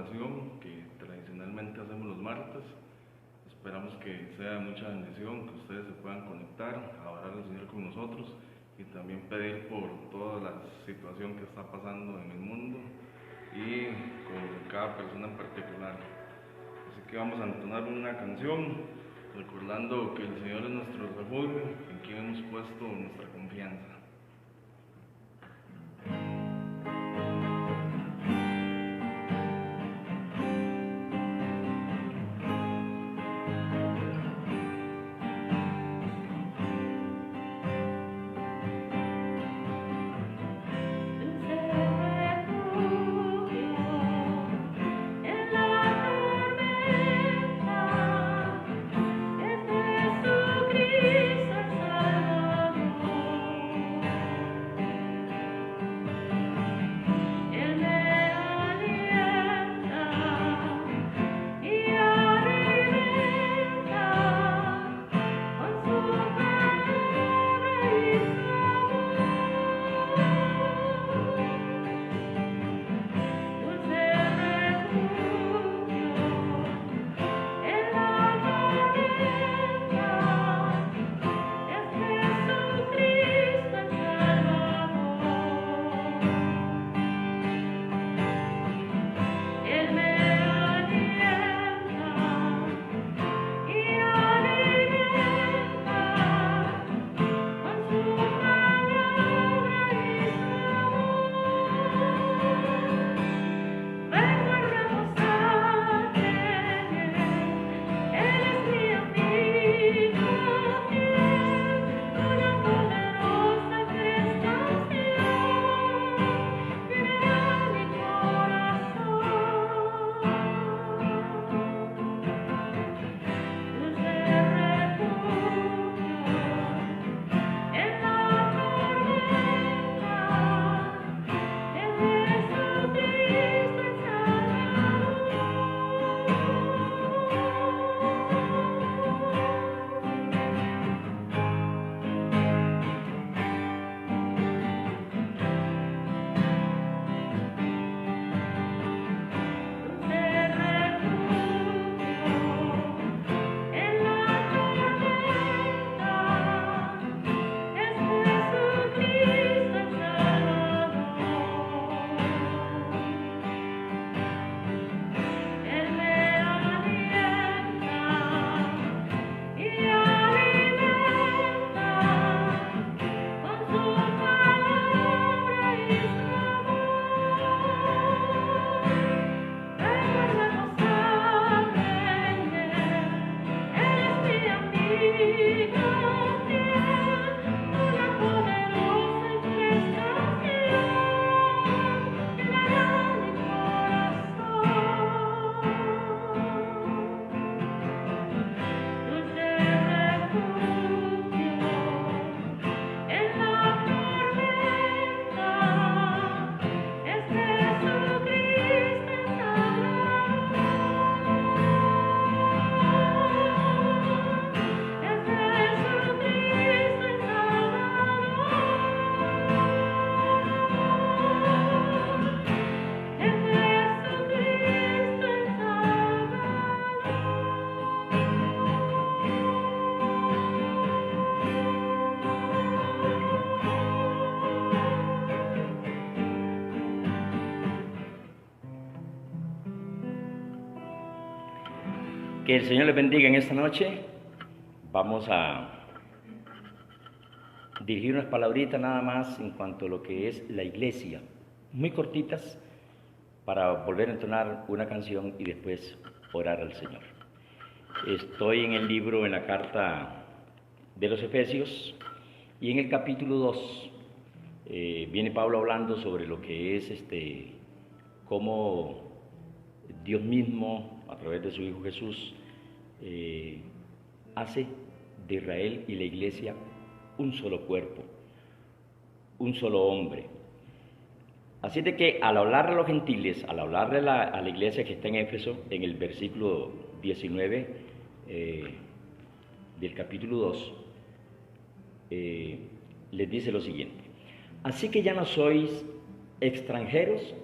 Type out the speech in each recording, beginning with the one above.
oración que tradicionalmente hacemos los martes. Esperamos que sea de mucha bendición, que ustedes se puedan conectar, a orar al Señor con nosotros y también pedir por toda la situación que está pasando en el mundo y con cada persona en particular. Así que vamos a entonar una canción recordando que el Señor es nuestro refugio, en quien hemos puesto nuestra confianza. Que el Señor les bendiga en esta noche. Vamos a dirigir unas palabritas nada más en cuanto a lo que es la iglesia, muy cortitas, para volver a entonar una canción y después orar al Señor. Estoy en el libro, en la carta de los Efesios, y en el capítulo 2 viene Pablo hablando sobre lo que es cómo Dios mismo, a través de su Hijo Jesús, hace de Israel y la iglesia un solo cuerpo, un solo hombre. Así de que al hablar a los gentiles, al hablarle a la iglesia que está en Éfeso, en el versículo 19 del capítulo 2, les dice lo siguiente: así que ya no sois extranjeros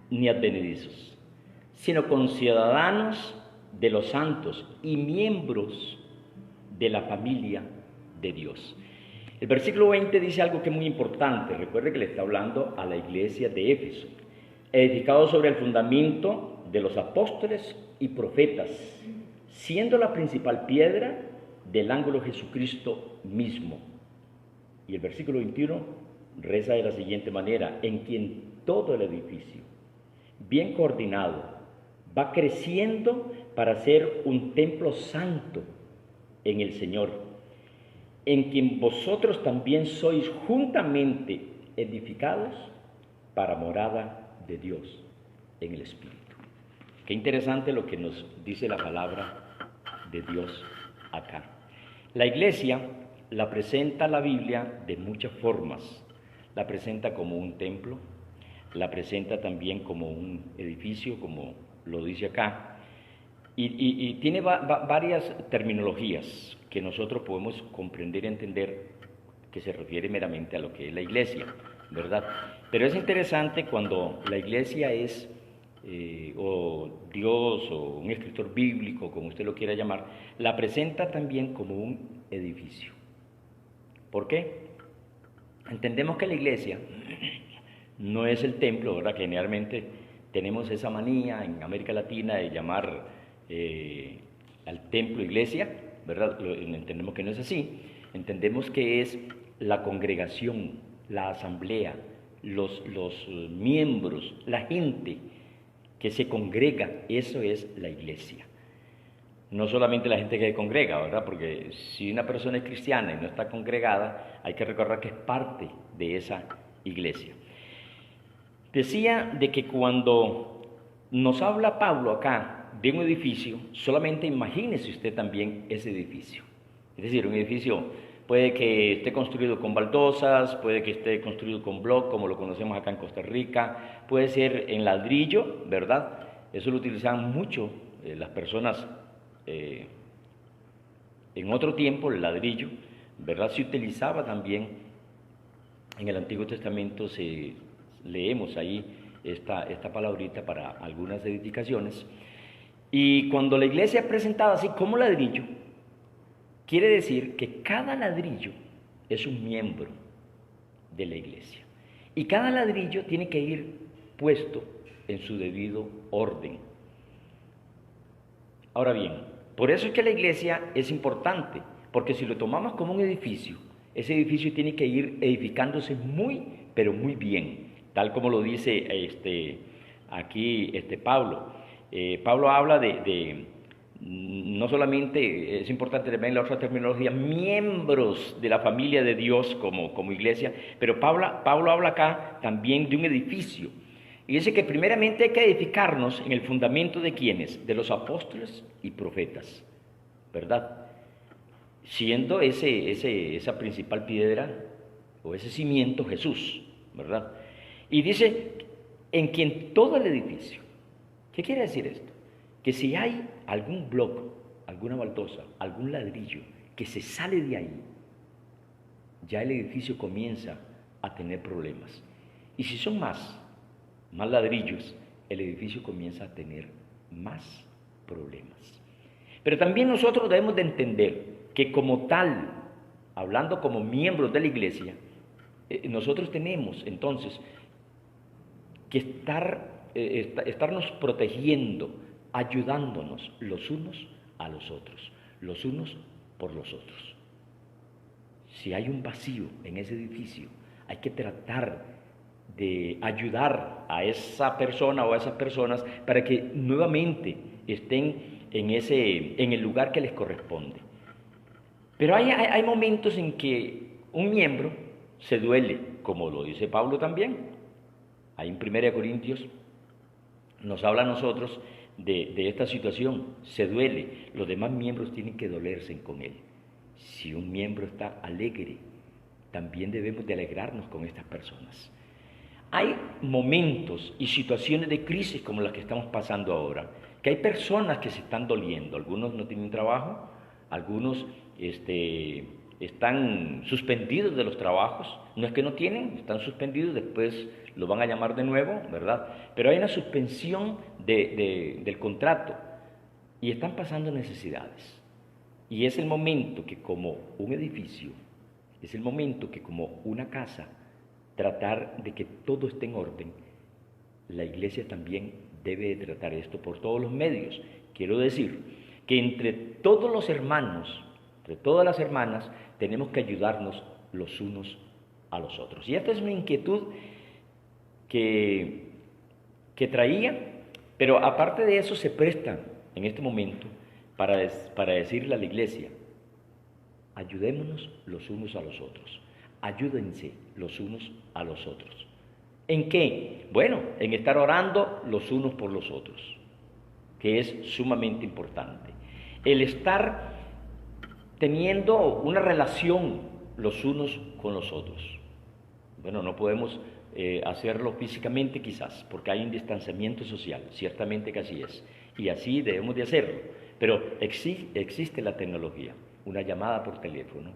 ni advenedizos, sino conciudadanos de los santos y miembros de la familia de Dios. El versículo 20 dice algo que es muy importante. Recuerde que le está hablando a la iglesia de Éfeso. Edificado sobre el fundamento de los apóstoles y profetas, siendo la principal piedra del ángulo Jesucristo mismo. Y el versículo 21 reza de la siguiente manera: en quien todo el edificio, bien coordinado, va creciendo para ser un templo santo en el Señor, en quien vosotros también sois juntamente edificados para morada de Dios en el Espíritu. Qué interesante lo que nos dice la palabra de Dios acá. La iglesia la presenta la Biblia de muchas formas. La presenta como un templo, la presenta también como un edificio, como lo dice acá, y tiene varias terminologías que nosotros podemos comprender y entender, que se refiere meramente a lo que es la iglesia, ¿verdad? Pero es interesante cuando la iglesia es, o Dios, o un escritor bíblico, como usted lo quiera llamar, la presenta también como un edificio. ¿Por qué? Entendemos que la iglesia no es el templo, ¿verdad? Que generalmente tenemos esa manía en América Latina de llamar al templo iglesia, ¿verdad? Entendemos que no es así. Entendemos que es la congregación, la asamblea, los miembros, la gente que se congrega. Eso es la iglesia. No solamente la gente que se congrega, ¿verdad? Porque si una persona es cristiana y no está congregada, hay que recordar que es parte de esa iglesia. Decía de que cuando nos habla Pablo acá de un edificio, solamente imagínese usted también ese edificio. Es decir, un edificio puede que esté construido con baldosas, puede que esté construido con bloc, como lo conocemos acá en Costa Rica, puede ser en ladrillo, ¿verdad? Eso lo utilizaban mucho las personas en otro tiempo, el ladrillo, ¿verdad? Se utilizaba también en el Antiguo Testamento, leemos ahí esta palabrita para algunas edificaciones. Y cuando la iglesia es presentada así como ladrillo, quiere decir que cada ladrillo es un miembro de la iglesia. Y cada ladrillo tiene que ir puesto en su debido orden. Ahora bien, por eso es que la iglesia es importante, porque si lo tomamos como un edificio, ese edificio tiene que ir edificándose muy, pero muy bien, tal como lo dice aquí Pablo. Pablo habla no solamente, es importante también la otra terminología, miembros de la familia de Dios como iglesia, pero Pablo habla acá también de un edificio. Y dice que primeramente hay que edificarnos en el fundamento de ¿quiénes? De los apóstoles y profetas, ¿verdad? Siendo esa principal piedra o ese cimiento Jesús, ¿verdad? Y dice, en quien todo el edificio. ¿Qué quiere decir esto? Que si hay algún bloque, alguna baldosa, algún ladrillo que se sale de ahí, ya el edificio comienza a tener problemas. Y si son más ladrillos, el edificio comienza a tener más problemas. Pero también nosotros debemos de entender que como tal, hablando como miembros de la iglesia, nosotros tenemos entonces que estarnos protegiendo, ayudándonos los unos a los otros, los unos por los otros. Si hay un vacío en ese edificio, hay que tratar de ayudar a esa persona o a esas personas para que nuevamente estén en el lugar que les corresponde. Pero hay momentos en que un miembro se duele, como lo dice Pablo también. Ahí en 1 Corintios nos habla a nosotros de esta situación. Se duele, los demás miembros tienen que dolerse con él. Si un miembro está alegre, también debemos de alegrarnos con estas personas. Hay momentos y situaciones de crisis como las que estamos pasando ahora, que hay personas que se están doliendo. Algunos no tienen trabajo, algunos están suspendidos de los trabajos. No es que no tienen, están suspendidos, después los van a llamar de nuevo, ¿verdad? Pero hay una suspensión del contrato y están pasando necesidades. Y es el momento que como un edificio, es el momento que como una casa, tratar de que todo esté en orden. La iglesia también debe de tratar esto por todos los medios. Quiero decir que entre todos los hermanos, entre todas las hermanas, tenemos que ayudarnos los unos a los otros. Y esta es una inquietud que traía, pero aparte de eso se presta en este momento para decirle a la iglesia: ayudémonos los unos a los otros, ayúdense los unos a los otros. ¿En qué? Bueno, en estar orando los unos por los otros, que es sumamente importante. El estar teniendo una relación los unos con los otros. Bueno, no podemos hacerlo físicamente quizás, porque hay un distanciamiento social, ciertamente que así es, y así debemos de hacerlo, pero existe la tecnología, una llamada por teléfono,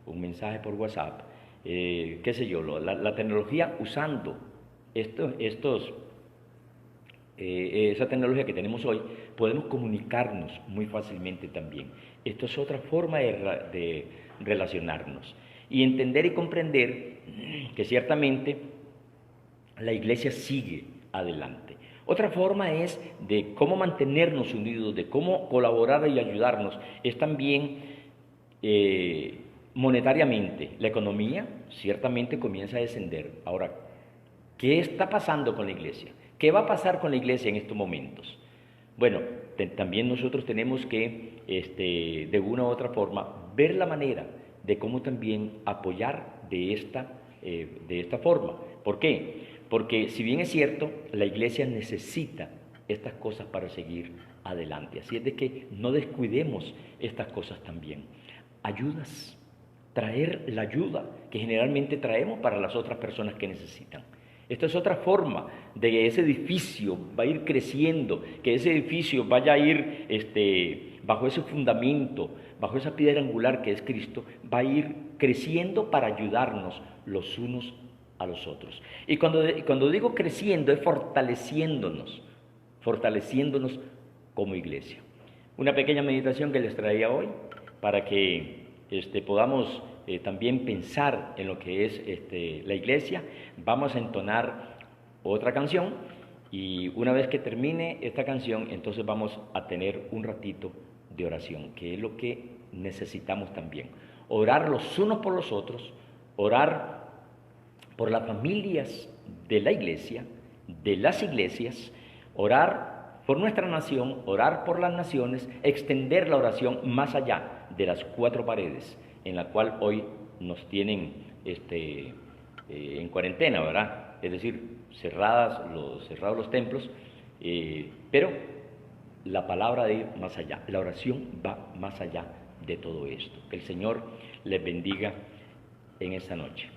un mensaje por WhatsApp, qué sé yo, la tecnología usando esa tecnología que tenemos hoy, podemos comunicarnos muy fácilmente también. Esto es otra forma de relacionarnos y entender y comprender que ciertamente la iglesia sigue adelante. Otra forma es de cómo mantenernos unidos, de cómo colaborar y ayudarnos, es también monetariamente. La economía ciertamente comienza a descender. Ahora, ¿qué está pasando con la iglesia? ¿Qué va a pasar con la iglesia en estos momentos? Bueno, también nosotros tenemos que, de una u otra forma, ver la manera de cómo también apoyar de esta forma. ¿Por qué? Porque si bien es cierto, la iglesia necesita estas cosas para seguir adelante. Así es de que no descuidemos estas cosas también. Ayudas, traer la ayuda que generalmente traemos para las otras personas que necesitan. Esta es otra forma de que ese edificio va a ir creciendo, que ese edificio vaya a ir bajo ese fundamento, bajo esa piedra angular que es Cristo, va a ir creciendo para ayudarnos los unos a los otros. Y cuando digo creciendo, es fortaleciéndonos como iglesia. Una pequeña meditación que les traía hoy para que podamos también pensar en lo que es la iglesia. Vamos a entonar otra canción y una vez que termine esta canción, entonces vamos a tener un ratito de oración, que es lo que necesitamos también. Orar los unos por los otros, orar por las familias de la iglesia, de las iglesias, orar por nuestra nación, orar por las naciones, extender la oración más allá de las cuatro paredes en la cual hoy nos tienen en cuarentena, ¿verdad? Es decir, cerrados los templos, pero la palabra de ir más allá, la oración va más allá de todo esto. Que el Señor les bendiga en esta noche.